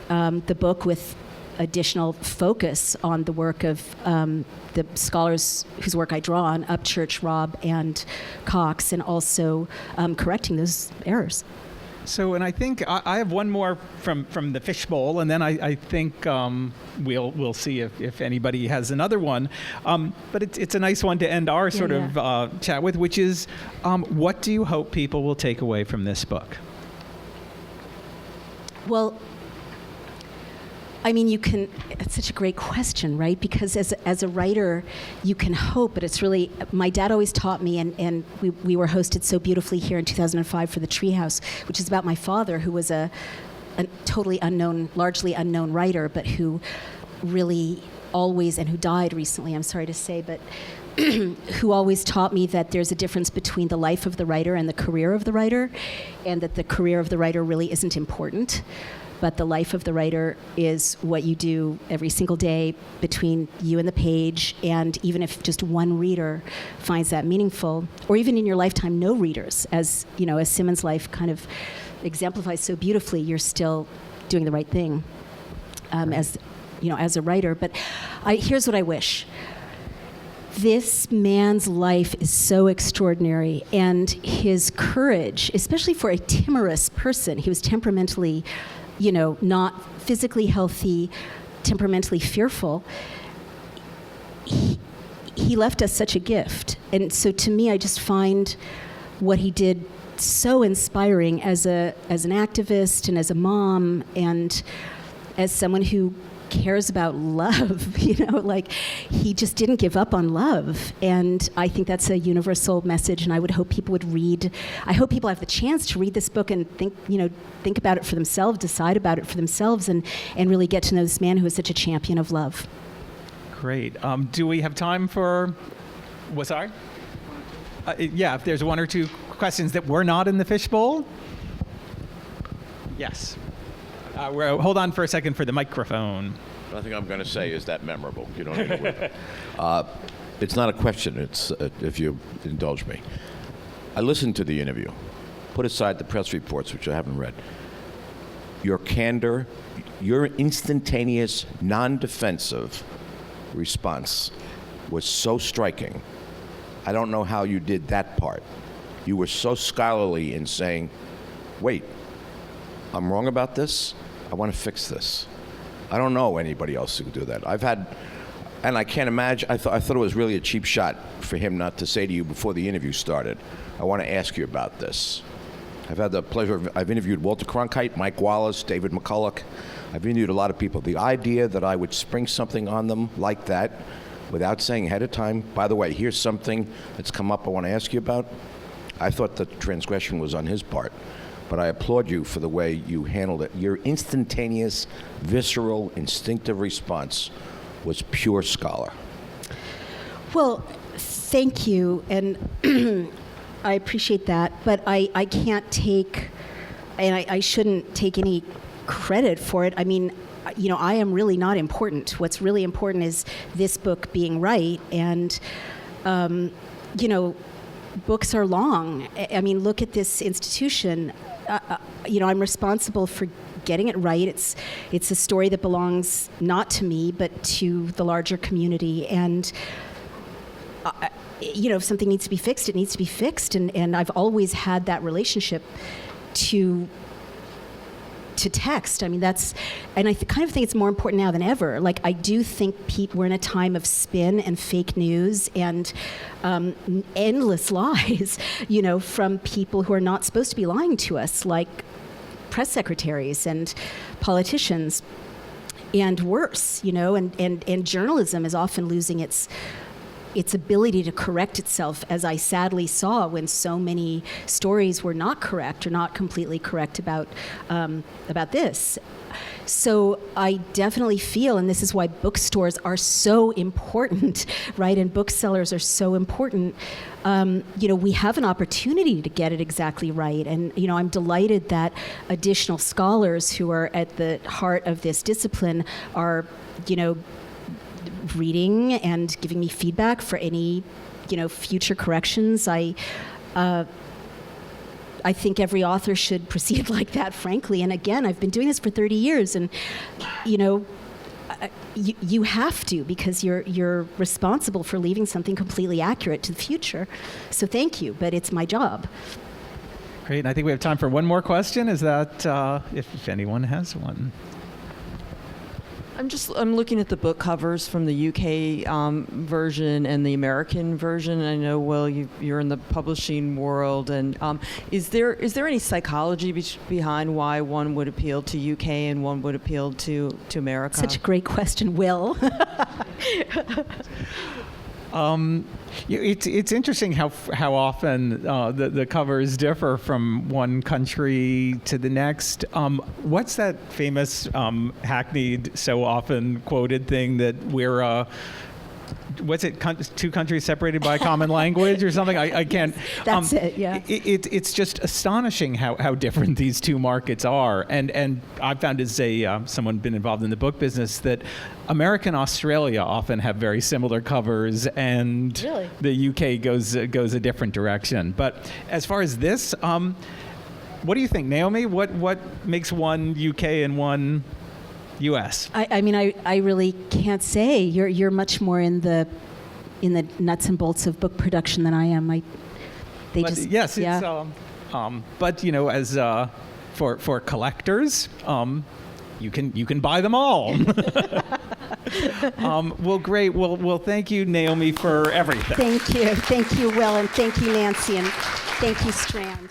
the book with additional focus on the work of the scholars whose work I draw on, Upchurch, Robb, and Cox, and also correcting those errors. So, and I think I have one more from the fishbowl, and then I think we'll see if anybody has another one. But it's a nice one to end our sort of chat with, which is, what do you hope people will take away from this book? Well, I mean, it's such a great question, right? Because as a writer, you can hope, but it's really, my dad always taught me, and we were hosted so beautifully here in 2005 for the Treehouse, which is about my father, who was a totally unknown, largely unknown writer, but who really always, and who died recently, I'm sorry to say, but who always taught me that there's a difference between the life of the writer and the career of the writer, and that the career of the writer really isn't important. But the life of the writer is what you do every single day between you and the page, and even if just one reader finds that meaningful, or even in your lifetime no readers, as you know, as Symonds' life kind of exemplifies so beautifully, you're still doing the right thing as you know, as a writer. But here's what I wish. This man's life is so extraordinary, and his courage, especially for a timorous person, he was temperamentally, you know, not physically healthy, temperamentally fearful. He left us such a gift. And so to me, I just find what he did so inspiring as an activist and as a mom and as someone who cares about love, you know, like he just didn't give up on love. And I think that's a universal message, and I would hope people would read. I hope people have the chance to read this book and think about it for themselves, decide about it for themselves, and really get to know this man who is such a champion of love. Great. Do we have time for, what's sorry? Yeah, if there's one or two questions that were not in the fishbowl. Yes. Hold on for a second for the microphone. Nothing I'm going to say is that memorable. You don't need to worry. It's not a question. It's if you indulge me. I listened to the interview. Put aside the press reports, which I haven't read. Your candor, your instantaneous, non-defensive response was so striking. I don't know how you did that part. You were so scholarly in saying, wait, I'm wrong about this. I want to fix this. I don't know anybody else who could do that. I've had, and I can't imagine, I thought it was really a cheap shot for him not to say to you before the interview started, I want to ask you about this. I've had the pleasure I've interviewed Walter Cronkite, Mike Wallace, David McCulloch. I've interviewed a lot of people. The idea that I would spring something on them like that without saying ahead of time, by the way, here's something that's come up I want to ask you about, I thought the transgression was on his part. But I applaud you for the way you handled it. Your instantaneous, visceral, instinctive response was pure scholar. Well, thank you, and I appreciate that, but I can't take, and I shouldn't take any credit for it. I mean, you know, I am really not important. What's really important is this book being right, and, you know, books are long. I mean, look at this institution. You know, I'm responsible for getting it right. It's a story that belongs not to me, but to the larger community. And, you know, if something needs to be fixed, it needs to be fixed. And I've always had that relationship to text. I mean, and I kind of think it's more important now than ever. Like, I do think we're in a time of spin and fake news and endless lies, you know, from people who are not supposed to be lying to us, like press secretaries and politicians, and worse, you know, and journalism is often losing its ability to correct itself, as I sadly saw when so many stories were not correct or not completely correct about this. So I definitely feel, and this is why bookstores are so important, right, and booksellers are so important, you know, we have an opportunity to get it exactly right. And, you know, I'm delighted that additional scholars who are at the heart of this discipline are, you know, reading and giving me feedback for any, you know, future corrections. I think every author should proceed like that, frankly. And again, I've been doing this for 30 years, and you have to, because you're responsible for leaving something completely accurate to the future. So thank you, but it's my job. Great, and I think we have time for one more question. Is that, if anyone has one? I'm looking at the book covers from the UK version and the American version. I know, Will, you're in the publishing world, and is there any psychology behind why one would appeal to UK and one would appeal to America? Such a great question, Will. It's interesting how often the covers differ from one country to the next. What's that famous hackneyed, so often quoted thing that we're what's it? Two countries separated by a common language or something? I can't. That's it. Yeah. It's just astonishing how different these two markets are, and I've found as someone been involved in the book business that America and Australia often have very similar covers, and Really? the UK goes a different direction. But as far as this, what do you think, Naomi? What makes one UK and one U.S.? I mean, I really can't say. You're much more in the nuts and bolts of book production than I am. Yes, yeah. it's but as for collectors, you can buy them all. Well, great. Well, thank you, Naomi, for everything. Thank you, Will, and thank you, Nancy, and thank you, Strand.